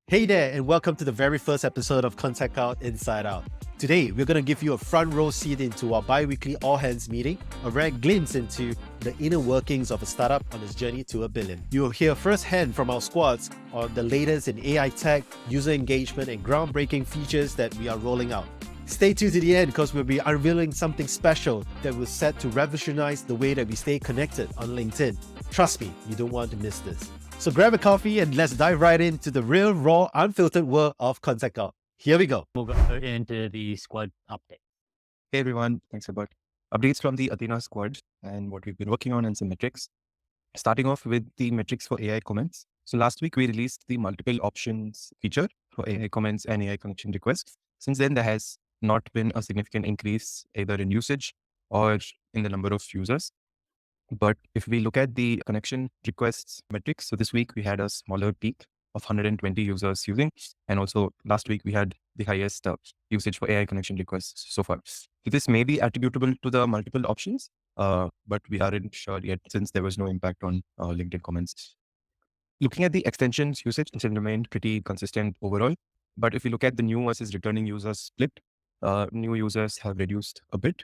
Hey there, and welcome to the very first episode of ContactOut Inside Out. Today, we're going to give you a front row seat into our biweekly all hands meeting, a rare glimpse into the inner workings of a startup on its journey to $1 billion. You'll hear firsthand from our squads on the latest in AI tech, user engagement, and groundbreaking features that we are rolling out. Stay tuned to the end because we'll be unveiling something special that will set to revolutionize the way that we stay connected on LinkedIn. Trust me, you don't want to miss this. So grab a coffee and let's dive right into the real, raw, unfiltered world of ContactOut. Here we go. We'll go into the squad update. Hey everyone, thanks about updates from the Athena squad and what we've been working on and some metrics. Starting off with the metrics for AI comments. So last week we released the multiple options feature for AI comments and AI connection requests. Since then, there has not been a significant increase either in usage or in the number of users. But if we look at the connection requests metrics, so this week we had a smaller peak of 120 users using, and also last week we had the highest usage for AI connection requests so far. So this may be attributable to the multiple options, but we aren't sure yet since there was no impact on LinkedIn comments. Looking at the extensions usage, it remained pretty consistent overall. But if you look at the new versus returning users split, new users have reduced a bit.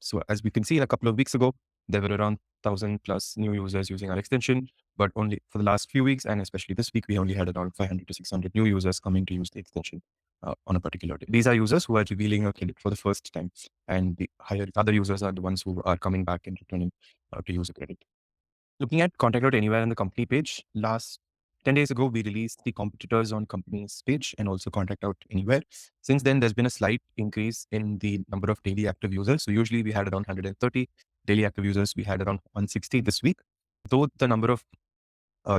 So as we can see, a couple of weeks ago, there were around 1,000 plus new users using our extension, but only for the last few weeks, and especially this week, we only had around 500 to 600 new users coming to use the extension on a particular day. These are users who are revealing a credit for the first time, and the higher other users are the ones who are coming back and returning to use a credit. Looking at ContactOut Anywhere on the company page, last 10 days ago, we released the competitors on company's page and also ContactOut Anywhere. Since then, there's been a slight increase in the number of daily active users. So usually we had around 130 daily active users. We had around 160 this week. Though the number of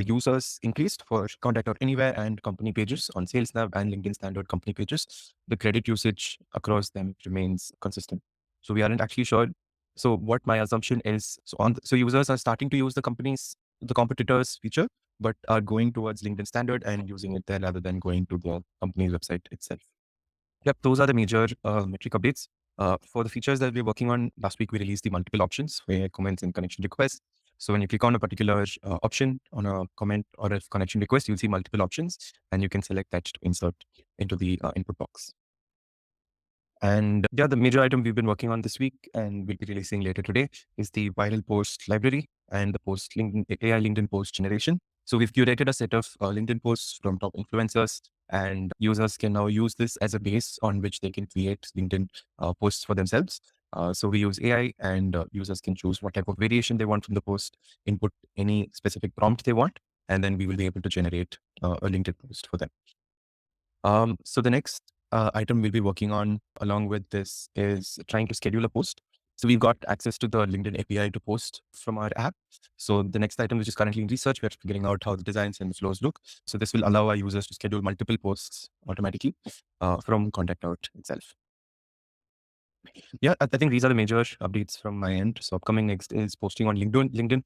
users increased for ContactOut Anywhere and company pages on SalesNav and LinkedIn standard company pages, the credit usage across them remains consistent. So we aren't actually sure. So what my assumption is, so users are starting to use the competitors feature, but are going towards LinkedIn standard and using it there rather than going to the company's website itself. Yep, those are the major metric updates. For the features that we're working on, last week we released the multiple options for comments and connection requests. So when you click on a particular option on a comment or a connection request, you'll see multiple options and you can select that to insert into the input box. And yeah, the major item we've been working on this week and we'll be releasing later today is the viral post library and the AI LinkedIn post generation. So we've curated a set of LinkedIn posts from top influencers, and users can now use this as a base on which they can create LinkedIn posts for themselves. So we use AI and users can choose what type of variation they want from the post, input any specific prompt they want, and then we will be able to generate a LinkedIn post for them. So the next item we'll be working on along with this is trying to schedule a post. So we've got access to the LinkedIn API to post from our app. So the next item, which is currently in research, we're figuring out how the designs and the flows look. So this will allow our users to schedule multiple posts automatically from ContactOut itself. Yeah, I think these are the major updates from my end. So upcoming next is posting on LinkedIn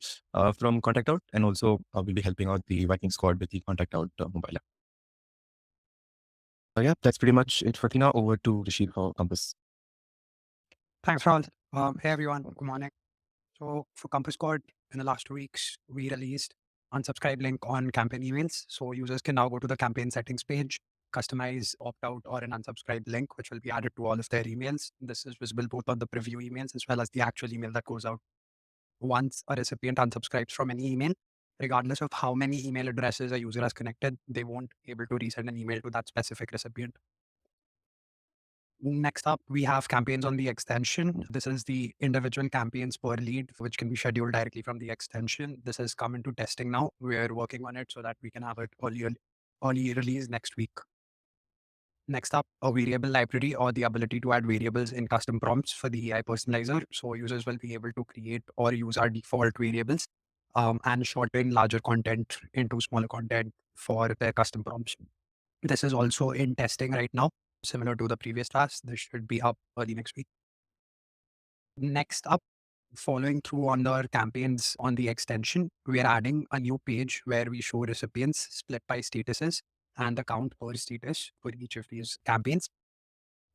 from ContactOut, and also we'll be helping out the Vikings squad with the ContactOut mobile app. Yeah, that's pretty much it for now. Over to Rishi for Compass. Thanks, Rahul. Hey, everyone. Good morning. So for Compass Squad, in the last 2 weeks, we released unsubscribe link on campaign emails. So users can now go to the campaign settings page, customize opt-out or an unsubscribe link, which will be added to all of their emails. This is visible both on the preview emails as well as the actual email that goes out. Once a recipient unsubscribes from any email, regardless of how many email addresses a user has connected, they won't be able to resend an email to that specific recipient. Next up, we have campaigns on the extension. This is the individual campaigns per lead, which can be scheduled directly from the extension. This has come into testing now. We're working on it so that we can have it early release next week. Next up, a variable library or the ability to add variables in custom prompts for the AI personalizer. So users will be able to create or use our default variables and shorten larger content into smaller content for their custom prompts. This is also in testing right now. Similar to the previous task, this should be up early next week. Next up, following through on the campaigns on the extension, we are adding a new page where we show recipients split by statuses and the count per status for each of these campaigns.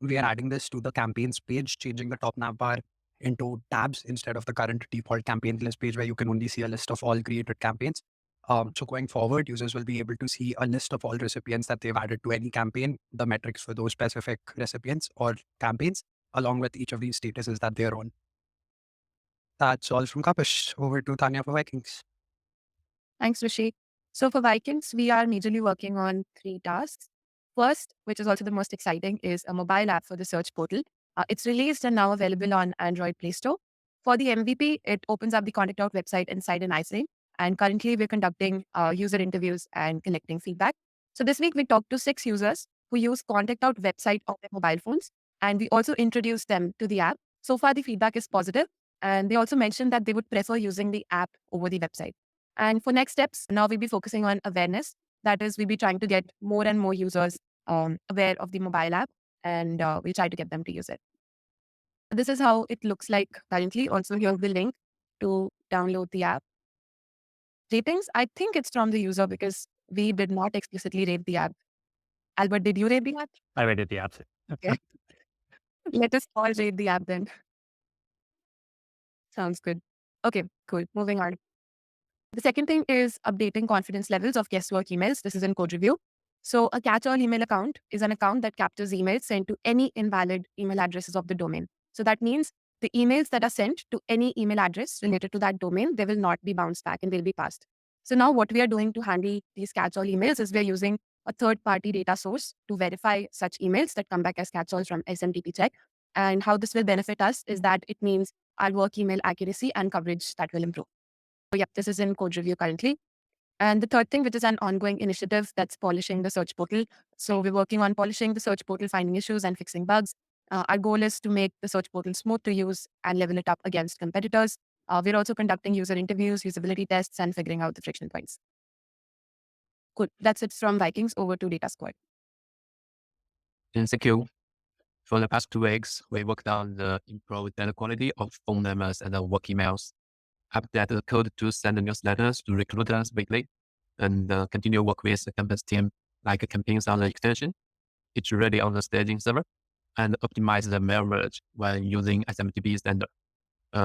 We are adding this to the campaigns page, changing the top nav bar into tabs instead of the current default campaign list page where you can only see a list of all created campaigns. So going forward, users will be able to see a list of all recipients that they've added to any campaign, the metrics for those specific recipients or campaigns, along with each of these statuses that they're on. That's all from Kapish. Over to Tanya for Vikings. Thanks, Rishi. So for Vikings, we are majorly working on 3 tasks. First, which is also the most exciting, is a mobile app for the search portal. It's released and now available on Android Play Store. For the MVP, it opens up the ContactOut website inside an ice lane. And currently, we're conducting user interviews and collecting feedback. So this week, we talked to 6 users who use ContactOut website on their mobile phones. And we also introduced them to the app. So far, the feedback is positive. And they also mentioned that they would prefer using the app over the website. And for next steps, now we'll be focusing on awareness. That is, we'll be trying to get more and more users aware of the mobile app, and we'll try to get them to use it. This is how it looks like currently. Also, here's the link to download the app. Ratings, I think it's from the user because we did not explicitly rate the app. Albert, did you rate the app? I rated the app. Okay. Let us all rate the app then. Sounds good. Okay, cool. Moving on. The second thing is updating confidence levels of guesswork emails. This is in code review. So a catch-all email account is an account that captures emails sent to any invalid email addresses of the domain. So that means the emails that are sent to any email address related to that domain, they will not be bounced back and they'll be passed. So now what we are doing to handle these catch-all emails is we're using a third-party data source to verify such emails that come back as catch-alls from SMTP check. And how this will benefit us is that it means our work email accuracy and coverage that will improve. So yeah, this is in code review currently. And the third thing, which is an ongoing initiative, that's polishing the search portal. So we're working on polishing the search portal, finding issues and fixing bugs. Our goal is to make the search portal smooth to use and level it up against competitors. We're also conducting user interviews, usability tests, and figuring out the friction points. Cool. That's it from Vikings. Over to DataSquad. Thank you. For the past 2 weeks, we worked on the improved data quality of phone numbers and work emails, update the code to send newsletters to recruiters weekly, and continue work with the campus team like campaigns on the extension. It's ready on the staging server, and optimize the mail merge when using SMTP standard.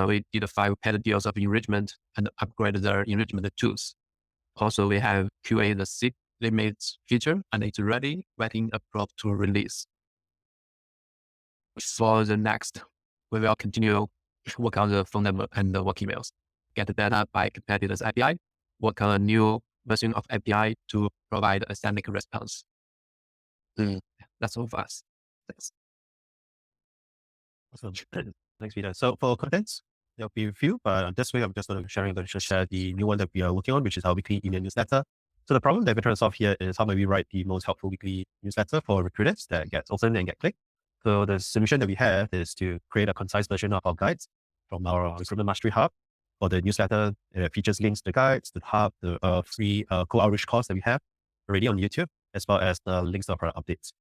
We did 5 paid deals of enrichment and upgrade the enrichment tools. Also, we have QA the seat limits feature, and it's ready, waiting approved to release. For the next, we will continue work on the phone number and the work emails, get the data by competitors' API, work on a new version of API to provide a static response. That's all for us. Thanks. Awesome. Thanks, Peter. So for contents, there'll be a few, but this way I'm just going to share the new one that we are working on, which is our weekly email newsletter. So the problem that we're trying to solve here is how may we write the most helpful weekly newsletter for recruiters that gets opened and get clicked. So the solution that we have is to create a concise version of our guides from our Recruitment Mastery Hub. For the newsletter, it features links to the guides, the hub, the free co-outreach course that we have already on YouTube, as well as the links to our product updates.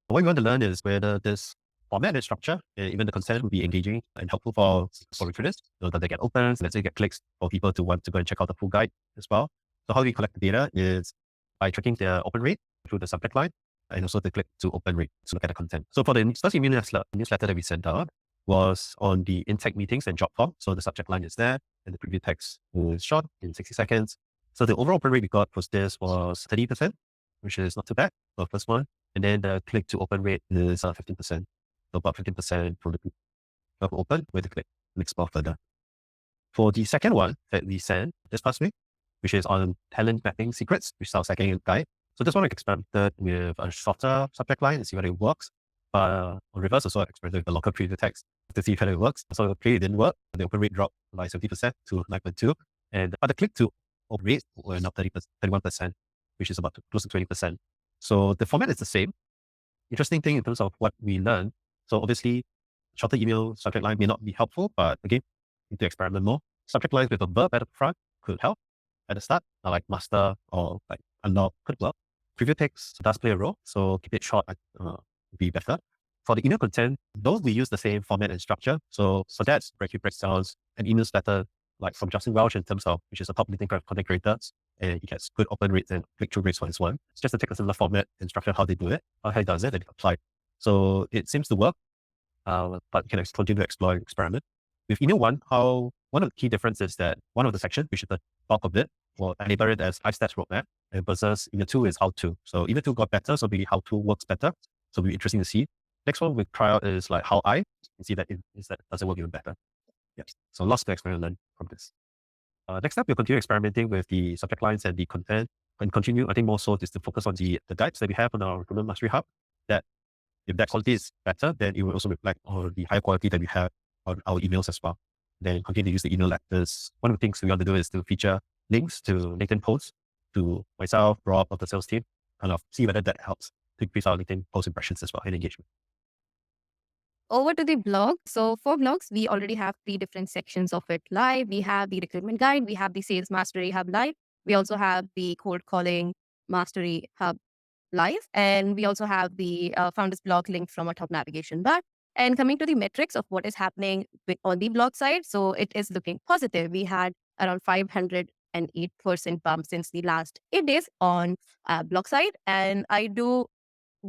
What we want to learn is whether this format and structure, and even the content will be engaging and helpful for recruiters, so that they get opens, let's say get clicks for people to want to go and check out the full guide as well. So how we collect the data is by tracking the open rate through the subject line, and also the click to open rate to look at the content. So for the first email newsletter that we sent out was on the intake meetings and job form. So the subject line is there, and the preview text is short in 60 seconds. So the overall open rate we got for this was 30%, which is not too bad for the first one. And then the click to open rate is 15%. So about 15% from the open with the click and explore further. For the second one that we sent this past week, which is on talent mapping secrets, which is our second guide. So this one I experimented with a shorter subject line and see whether it works. But on reverse, also I experimented with a longer preview text to see whether it works. So the preview didn't work. The open rate dropped by 70% to 9.2. But the click to open rate went up 31%, which is about close to 20%. So the format is the same. Interesting thing in terms of what we learned. So obviously, shorter email subject line may not be helpful, but again, need to experiment more. Subject lines with a verb at the front could help at the start, like master or like unlock could work. Preview text does play a role, so keep it short would be better. For the email content, those we use the same format and structure. So that's breakdowns and email newsletter like from Justin Welch in terms of, which is a top leading content creator, and he gets good open rates and click-through rates for his one. It's just to take a similar format and structure how they do it, how he does it, and apply it. So it seems to work, but you can continue to explore and experiment. With email one, one of the key differences is that one of the sections, which is the bulk of it, or label it as 5 steps roadmap, and versus email 2 is how to. So email 2 got better, so maybe how to works better. So it'll be interesting to see. Next one we try out is like how I see that does it work even better. Yes. So lots to experiment and learn from this. Next up, we'll continue experimenting with the subject lines and the content, and continue, I think more so is to focus on the guides that we have on our Recruitment Mastery Hub, that if that quality is better, then it will also reflect on the high quality that we have on our emails as well. Then continue to use the email letters. One of the things we want to do is to feature links to LinkedIn posts to myself, Rob of the sales team, kind of see whether that helps to increase our LinkedIn post impressions as well and engagement. Over to the blog. So for blogs, we already have 3 different sections of it live. We have the recruitment guide, we have the sales mastery hub live. We also have the cold calling mastery hub live. And we also have the founders blog linked from our top navigation bar. And coming to the metrics of what is happening on the blog side, so it is looking positive. We had around 508% bump since the last 8 days on blog side. And I do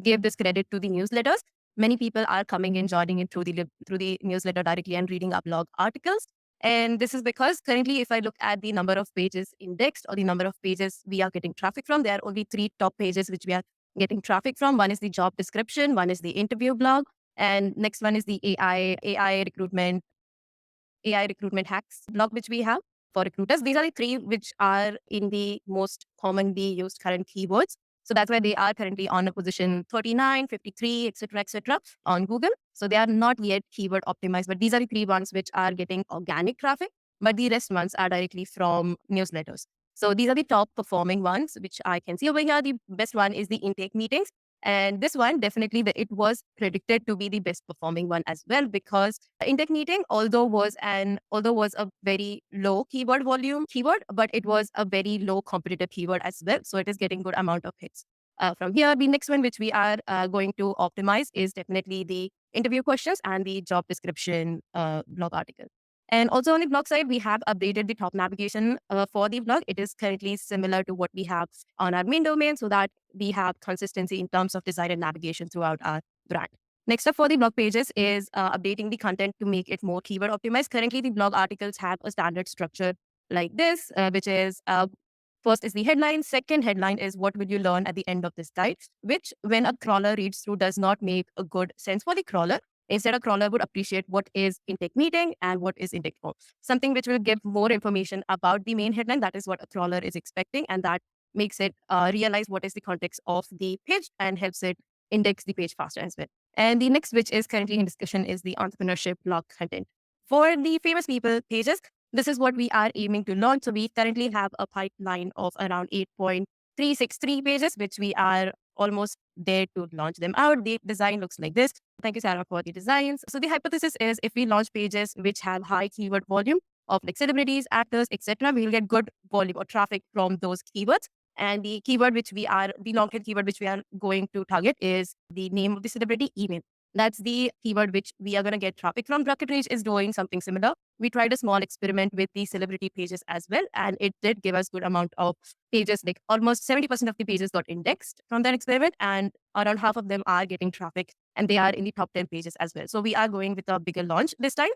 give this credit to the newsletters. Many people are coming in, joining in through the newsletter directly and reading our blog articles. And this is because currently, if I look at the number of pages indexed or the number of pages we are getting traffic from, there are only 3 top pages which we are getting traffic from. One is the job description, one is the interview blog, and next one is the AI recruitment hacks blog, which we have for recruiters. These are the 3 which are in the most commonly used current keywords. So that's why they are currently on a position 39, 53, etc., on Google. So they are not yet keyword optimized, but these are the 3 ones which are getting organic traffic, but the rest ones are directly from newsletters. So these are the top performing ones, which I can see over here. The best one is the intake meetings. And this one, definitely, it was predicted to be the best performing one as well, because intake meeting, although was a very low keyword volume keyword, but it was a very low competitive keyword as well. So it is getting good amount of hits. From here, the next one which we are going to optimize is definitely the interview questions and the job description blog article. And also on the blog side, we have updated the top navigation for the blog. It is currently similar to what we have on our main domain, so that we have consistency in terms of design and navigation throughout our brand. Next up for the blog pages is updating the content to make it more keyword optimized. Currently, the blog articles have a standard structure like this, which is first is the headline. Second headline is what will you learn at the end of this guide, which when a crawler reads through does not make a good sense for the crawler. Instead, a crawler would appreciate what is intake meeting and what is intake form. Something which will give more information about the main headline. That is what a crawler is expecting, and that makes it realize what is the context of the page and helps it index the page faster as well. And the next, which is currently in discussion, is the entrepreneurship blog content. For the famous people pages, this is what we are aiming to launch. So we currently have a pipeline of around 8.363 pages, which we are almost there to launch them out. The design looks like this. Thank you, Sarah, for the designs. So the hypothesis is if we launch pages which have high keyword volume of like celebrities, actors, etc., we will get good volume or traffic from those keywords. And the keyword the long tail keyword which we are going to target is the name of the celebrity, email. That's the keyword which we are going to get traffic from. Rocket Reach is doing something similar. We tried a small experiment with the celebrity pages as well, and it did give us good amount of pages. Like almost 70% of the pages got indexed from that experiment, and around half of them are getting traffic, and they are in the top 10 pages as well. So we are going with a bigger launch this time.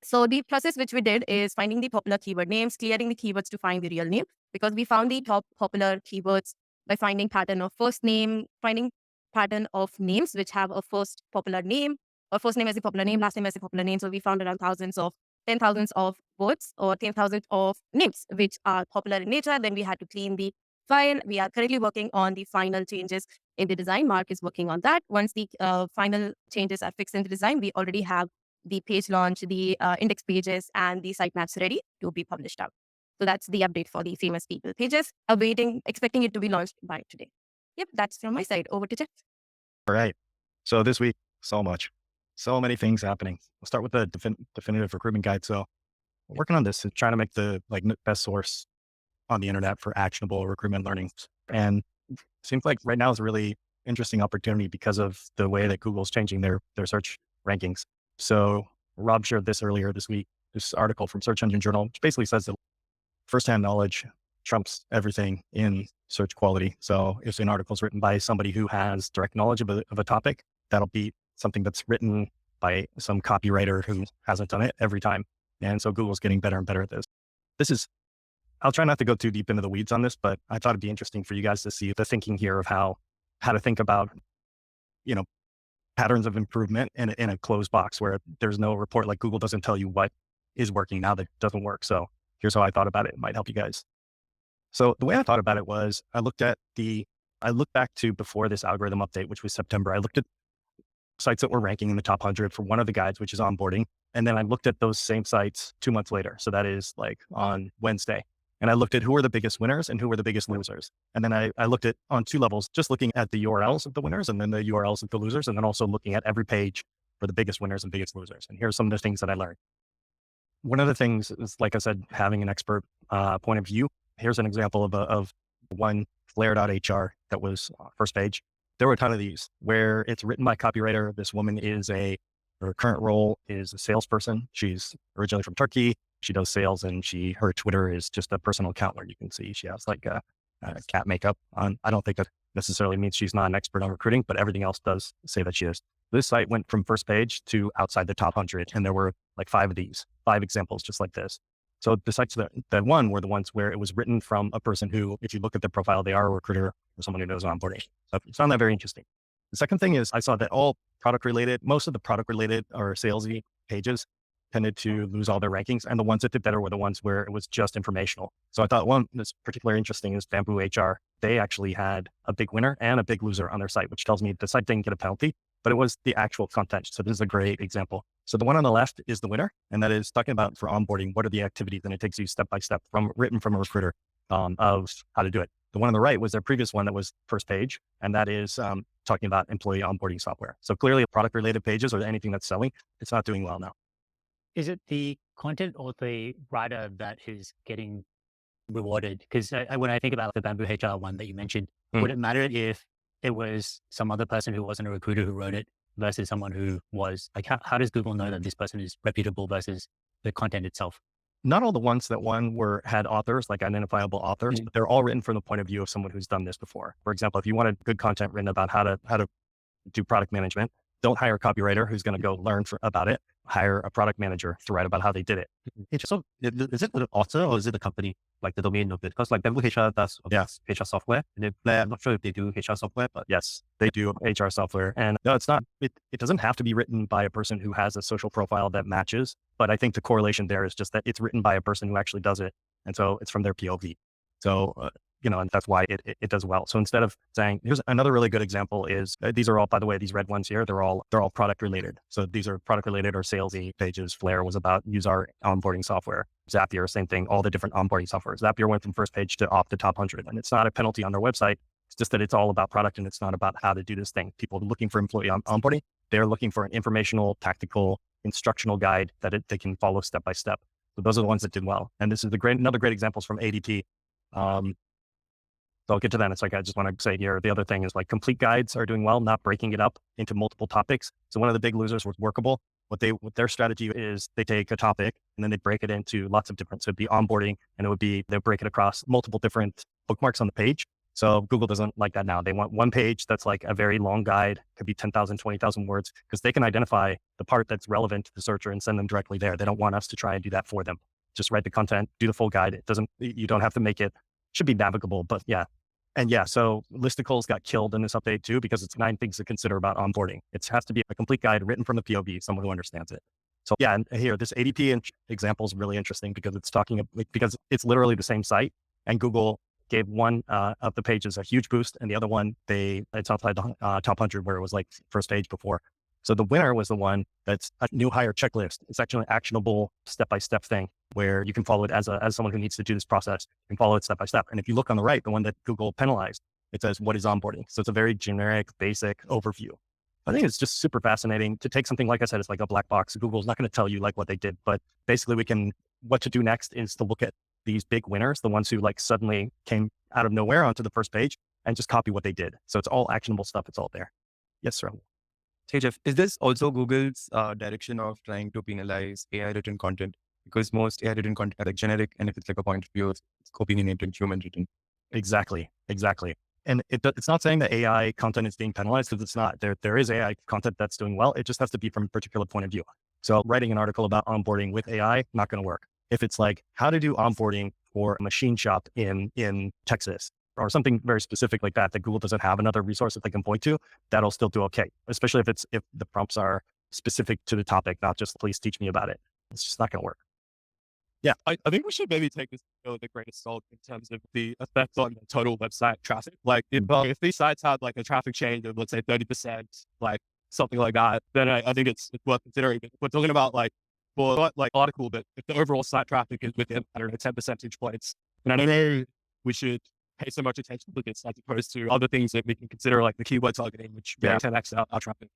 So the process which we did is finding the popular keyword names, clearing the keywords to find the real name, because we found the top popular keywords by finding pattern of first name, finding pattern of names which have a first popular name, or first name as a popular name, last name as a popular name. So we found around 10,000 of words or 10,000 of names which are popular in nature. Then we had to clean the file. We are currently working on the final changes in the design. Mark is working on that. Once the final changes are fixed in the design, we already have the page launch, the index pages, and the sitemaps ready to be published out. So that's the update for the famous people pages. Expecting it to be launched by today. Yep, that's from my side. Over to Jeff. All right. So this week, so many things happening. We'll start with the definitive recruitment guide. So we're working on this and trying to make the best source on the internet for actionable recruitment learning. And it seems like right now is a really interesting opportunity because of the way that Google's changing their search rankings. So Rob shared this earlier this week, this article from Search Engine Journal, which basically says that firsthand knowledge trumps everything in search quality. So if an article is written by somebody who has direct knowledge of a topic, that'll be something that's written by some copywriter who hasn't done it every time. And so Google's getting better and better at this. This is I'll try not to go too deep into the weeds on this, but I thought it'd be interesting for you guys to see the thinking here of how to think about, patterns of improvement in a closed box where there's no report, like Google doesn't tell you what is working now that it doesn't work. So here's how I thought about it. It might help you guys. So the way I thought about it was I looked back to before this algorithm update, which was September. I looked at sites that were ranking in the top 100 for one of the guides, which is onboarding. And then I looked at those same sites 2 months later. So that is like on Wednesday. And I looked at who were the biggest winners and who were the biggest losers. And then I looked at on 2 levels, just looking at the URLs of the winners and then the URLs of the losers. And then also looking at every page for the biggest winners and biggest losers. And here's some of the things that I learned. One of the things is, like I said, having an expert point of view. Here's an example of one flare.hr that was first page. There were a ton of these where it's written by copywriter. This woman her current role is a salesperson. She's originally from Turkey. She does sales and her Twitter is just a personal account where you can see she has like a cat makeup on. I don't think that necessarily means she's not an expert on recruiting, but everything else does say that she is. This site went from first page to outside the top 100. And there were like 5 of these, 5 examples just like this. So the sites that won were the ones where it was written from a person who, if you look at their profile, they are a recruiter or someone who knows onboarding. So I found that very interesting. The second thing is I saw that most of the product related or salesy pages tended to lose all their rankings. And the ones that did better were the ones where it was just informational. So I thought one that's particularly interesting is Bamboo HR. They actually had a big winner and a big loser on their site, which tells me the site didn't get a penalty, but it was the actual content. So this is a great example. So the one on the left is the winner, and that is talking about for onboarding, what are the activities? And it takes you step by step written from a recruiter of how to do it. The one on the right was their previous one that was first page, and that is talking about employee onboarding software. So clearly product related pages or anything that's selling, it's not doing well now. Is it the content or the writer that is getting rewarded? Because when I think about the Bamboo HR one that you mentioned, would it matter if it was some other person who wasn't a recruiter who wrote it versus someone who was? Like, how does Google know that this person is reputable versus the content itself? Not all the ones that won had authors, like identifiable authors, but they're all written from the point of view of someone who's done this before. For example, if you wanted good content written about how to do product management, don't hire a copywriter who's going to go learn about it. Hire a product manager to write about how they did it. So is it the author or is it the company, like the domain of it? Because like Bamboo HR does HR software, and I'm not sure if they do HR software, but yes, they do HR software. And no, it's not. It doesn't have to be written by a person who has a social profile that matches. But I think the correlation there is just that it's written by a person who actually does it, and so it's from their POV. So and that's why it does well. So instead of saying, here's another really good example is, these are all, by the way, these red ones here, they're all product related. So these are product related or salesy pages. Flare was about use our onboarding software. Zapier, same thing, all the different onboarding software. Zapier went from first page to off the top 100. And it's not a penalty on their website. It's just that it's all about product and it's not about how to do this thing. People looking for employee onboarding, they're looking for an informational, tactical, instructional guide that they can follow step by step. So those are the ones that did well. And this is another great examples from ADP. So I'll get to that. It's like, I just want to say here, the other thing is like complete guides are doing well, not breaking it up into multiple topics. So one of the big losers was Workable. What their strategy is, they take a topic and then they break it into lots of different, so it'd be onboarding and they'll break it across multiple different bookmarks on the page. So Google doesn't like that now. They want one page that's like a very long guide, could be 10,000, 20,000 words, because they can identify the part that's relevant to the searcher and send them directly there. They don't want us to try and do that for them. Just write the content, do the full guide. You don't have to make it, should be navigable, but yeah. And yeah, so listicles got killed in this update too, because it's 9 things to consider about onboarding. It has to be a complete guide written from the POV, someone who understands it. So yeah, and here, this ADP example is really interesting because because it's literally the same site, and Google gave one of the pages a huge boost, and the other one, it's outside the top 100 where it was like first page before. So the winner was the one that's a new hire checklist. It's actually an actionable step-by-step thing where you can follow it as someone who needs to do this process. You can follow it step by step. And if you look on the right, the one that Google penalized, it says, what is onboarding? So it's a very generic, basic overview. I think it's just super fascinating to take something, like I said, it's like a black box. Google's not going to tell you like what they did, but basically what to do next is to look at these big winners, the ones who like suddenly came out of nowhere onto the first page and just copy what they did. So it's all actionable stuff. It's all there. Yes, sir. Hey, Jeff, is this also Google's direction of trying to penalize AI written content? Because most AI written content are like generic, and if it's like a point of view, it's opinionated, human written. Exactly. And it's not saying that AI content is being penalized, because it's not. There is AI content that's doing well. It just has to be from a particular point of view. So writing an article about onboarding with AI, not going to work. If it's like how to do onboarding for a machine shop in Texas or something very specific like that Google doesn't have another resource that they can point to, that'll still do okay. Especially if the prompts are specific to the topic, not just please teach me about it. It's just not going to work. Yeah, I think we should maybe take this to the greatest salt in terms of the effects on the total website traffic. Like if these sites had like a traffic change of, let's say 30%, like something like that, then I think it's worth considering. But we're talking about like, for not like article, but if the overall site traffic is within, I don't know, 10 percentage points, then I don't know we should pay so much attention to this as opposed to other things that we can consider like the keyword targeting, which may 10x our traffic.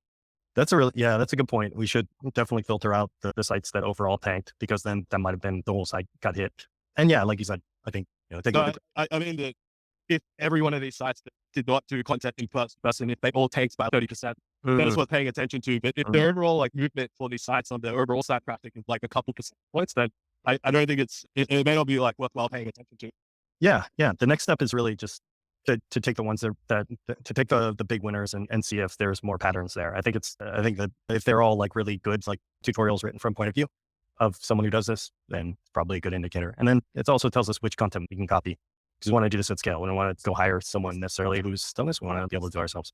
That's a good point. We should definitely filter out the sites that overall tanked, because then that might have been the whole site got hit. And yeah, like you said, I think, I mean that if every one of these sites that did not do content in person, if they all tanked by 30%, that is worth paying attention to. But if the overall like movement for these sites on the overall site traffic is like a couple percent points, then I don't think it may not be like worthwhile paying attention to. Yeah. The next step is really just to take the ones that to take the big winners and see if there's more patterns there. I think that if they're all like really good, like tutorials written from point of view of someone who does this, then it's probably a good indicator. And then it also tells us which content we can copy, because we want to do this at scale. We don't want to go hire someone necessarily who's done this. We want to be able to do it ourselves,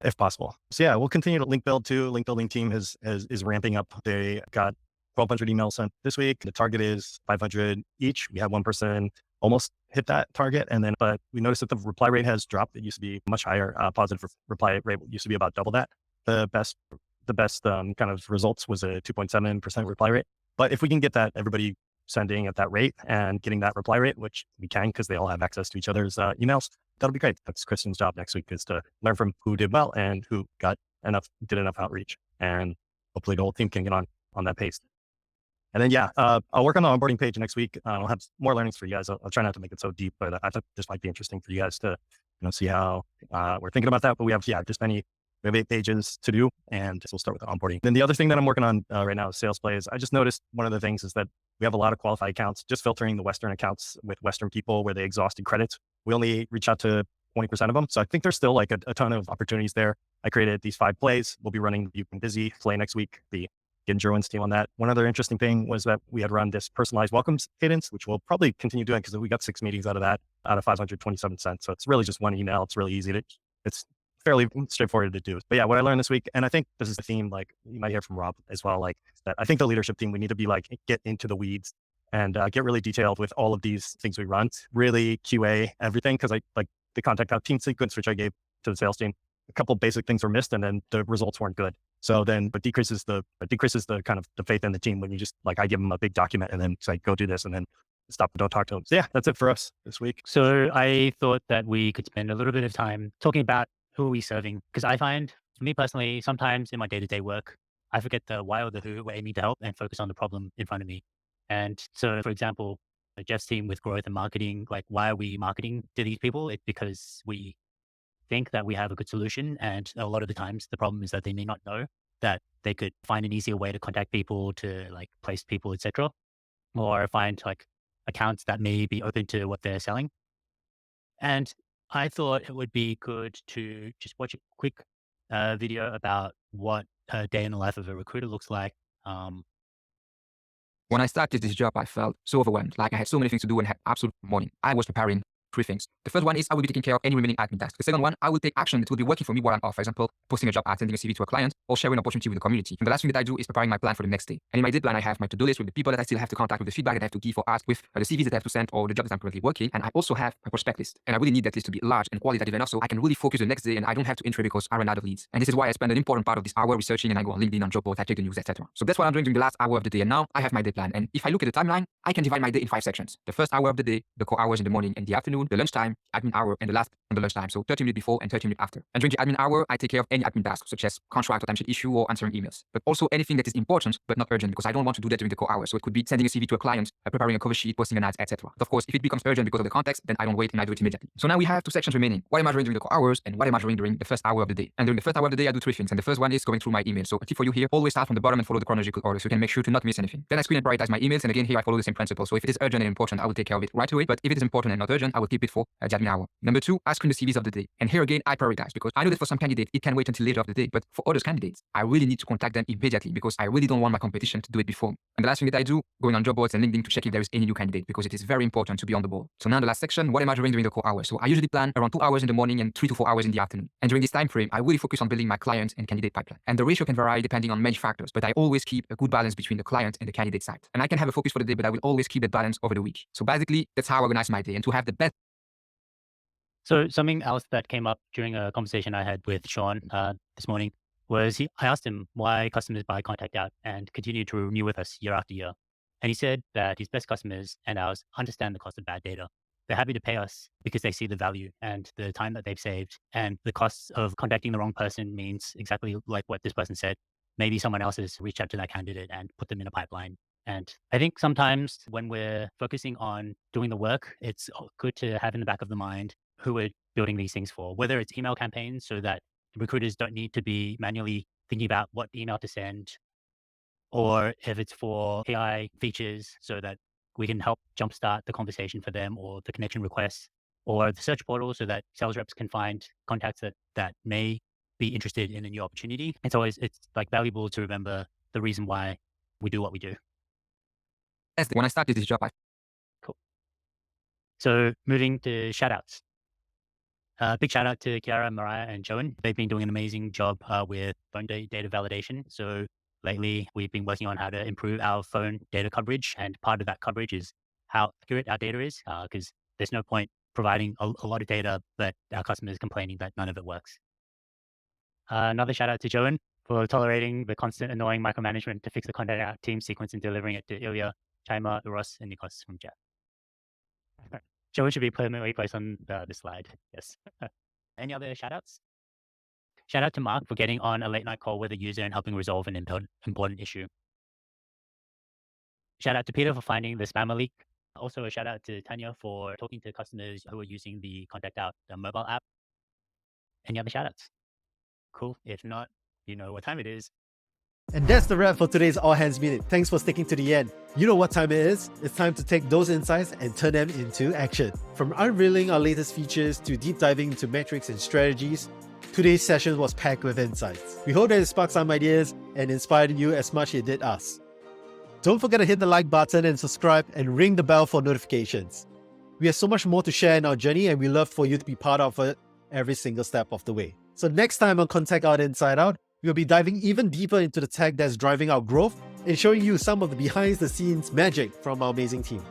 if possible. So yeah, we'll continue to link build too. Link building team is ramping up. They got 1,200 emails sent this week. The target is 500 each. We had one person almost hit that target. And then, but we noticed that the reply rate has dropped. It used to be much higher. Positive reply rate used to be about double that. The best kind of results was a 2.7% reply rate. But if we can get that, everybody sending at that rate and getting that reply rate, which we can, because they all have access to each other's emails, that'll be great. That's Kristen's job next week, is to learn from who did well and who did enough outreach. And hopefully the whole team can get on that pace. And then, I'll work on the onboarding page next week. I'll have more learnings for you guys. I'll try not to make it so deep, but I thought this might be interesting for you guys to, see how we're thinking about that. But we have 8 pages to do, and we'll start with the onboarding. Then the other thing that I'm working on right now is sales plays. I just noticed one of the things is that we have a lot of qualified accounts, just filtering the Western accounts with Western people where they exhausted credits. We only reach out to 20% of them. So I think there's still like a ton of opportunities there. I created these 5 plays. We'll be running the Busy play next week. Getting Jerwin's team on that. One other interesting thing was that we had run this personalized welcomes cadence, which we'll probably continue doing because we got 6 meetings out of 527 cents. So it's really just one email. It's really easy it's fairly straightforward to do. But yeah, what I learned this week, and I think this is the theme, like you might hear from Rob as well, like that I think the leadership team, we need to be like, get into the weeds and get really detailed with all of these things we run, really QA everything. Because I like the ContactOut team sequence, which I gave to the sales team, a couple of basic things were missed and then the results weren't good. So then it decreases the kind of the faith in the team when you just like, I give them a big document and then it's like, go do this and then stop and don't talk to them. So yeah, that's it for us this week. So I thought that we could spend a little bit of time talking about who are we serving? Because I find, for me personally, sometimes in my day-to-day work, I forget the why or the who we're aiming to help and focus on the problem in front of me. And so, for example, Jeff's team with growth and marketing, like why are we marketing to these people? It's because we think that we have a good solution. And a lot of the times the problem is that they may not know that they could find an easier way to contact people, to like place people, etc., or find like accounts that may be open to what they're selling. And I thought it would be good to just watch a quick video about what a day in the life of a recruiter looks like. When I started this job, I felt so overwhelmed. Like I had so many things to do and had absolute morning. I was preparing 3 things. The first one is I will be taking care of any remaining admin tasks. The second one, I will take action that will be working for me while I'm off. For example, posting a job ad, sending a CV to a client, or sharing an opportunity with the community. And the last thing that I do is preparing my plan for the next day. And in my day plan, I have my to-do list with the people that I still have to contact, with the feedback that I have to give or ask, with the CVs that I have to send, or the job that I'm currently working. And I also have a prospect list. And I really need that list to be large and qualitative enough so I can really focus the next day and I don't have to iterate because I run out of leads. And this is why I spend an important part of this hour researching, and I go on LinkedIn, on job boards, I check the news, etc. So that's what I'm doing during the last hour of the day. And now I have my day plan. And if I look at the timeline, I can divide my day in 5 sections. The first hour of the day, the core hours in the morning and the afternoon, the lunchtime, admin hour, and the last on the lunchtime. So 30 minutes before and 30 minutes after. And during the admin hour, I take care of any admin tasks such as contract or timesheet issue or answering emails. But also anything that is important but not urgent, because I don't want to do that during the core hours. So it could be sending a CV to a client, preparing a cover sheet, posting an ad, etc. But of course, if it becomes urgent because of the context, then I don't wait and I do it immediately. So now we have 2 sections remaining. What am I doing during the core hours and what am I doing during the first hour of the day? And during the first hour of the day, I do 3 things. And the first one is going through my email. So a tip for you here, always start from the bottom and follow the chronological order so you can make sure to not miss anything. Then I screen and prioritize my emails. And again, here I follow the same principle. So if it is urgent and important, I will take care of it right away. But if it is important and not urgent, I will will keep it for the admin hour. Number 2, I screen the CVs of the day. And here again, I prioritize because I know that for some candidates, it can wait until later of the day. But for others candidates, I really need to contact them immediately because I really don't want my competition to do it before. And the last thing that I do, going on job boards and LinkedIn to check if there is any new candidate because it is very important to be on the ball. So now the last section, what am I doing during the core hours? So I usually plan around 2 hours in the morning and 3 to 4 hours in the afternoon. And during this time frame, I really focus on building my client and candidate pipeline. And the ratio can vary depending on many factors, but I always keep a good balance between the client and the candidate side. And I can have a focus for the day, but I will always keep that balance over the week. So basically, that's how I organize my day and to have the best. So something else that came up during a conversation I had with Sean this morning was I asked him why customers buy ContactOut and continue to renew with us year after year. And he said that his best customers and ours understand the cost of bad data. They're happy to pay us because they see the value and the time that they've saved. And the costs of contacting the wrong person means exactly like what this person said. Maybe someone else has reached out to that candidate and put them in a pipeline. And I think sometimes when we're focusing on doing the work, it's good to have in the back of the mind who we're building these things for, whether it's email campaigns so that recruiters don't need to be manually thinking about what email to send, or if it's for AI features so that we can help jumpstart the conversation for them or the connection requests, or the search portal so that sales reps can find contacts that may be interested in a new opportunity. It's like valuable to remember the reason why we do what we do. When I started this job, Cool. So moving to shout outs. Big shout out to Kiara, Mariah, and Joan. They've been doing an amazing job with phone data validation. So lately, we've been working on how to improve our phone data coverage. And part of that coverage is how accurate our data is, because there's no point providing a lot of data, but our customers complaining that none of it works. Another shout out to Joan for tolerating the constant annoying micromanagement to fix the ContactOut team sequence and delivering it to Ilya, Chaima, Uros, and Nikos from Jeff. Joan should be permanently placed on this slide. Yes. Any other shout outs? Shout out to Mark for getting on a late night call with a user and helping resolve an important issue. Shout out to Peter for finding the spammer leak. Also a shout out to Tanya for talking to customers who are using the ContactOut mobile app. Any other shout outs? Cool. If not, you know what time it is. And that's the wrap for today's All Hands Meeting. Thanks for sticking to the end. You know what time it is? It's time to take those insights and turn them into action. From unveiling our latest features to deep diving into metrics and strategies, today's session was packed with insights. We hope that it sparked some ideas and inspired you as much as it did us. Don't forget to hit the like button and subscribe and ring the bell for notifications. We have so much more to share in our journey and we love for you to be part of it every single step of the way. So next time on ContactOut Inside Out, we'll be diving even deeper into the tech that's driving our growth and showing you some of the behind-the-scenes magic from our amazing team.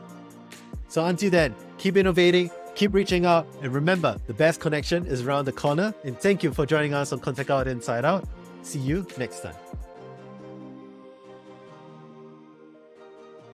So until then, keep innovating, keep reaching out, and remember, the best connection is around the corner. And thank you for joining us on ContactOut Inside Out. See you next time.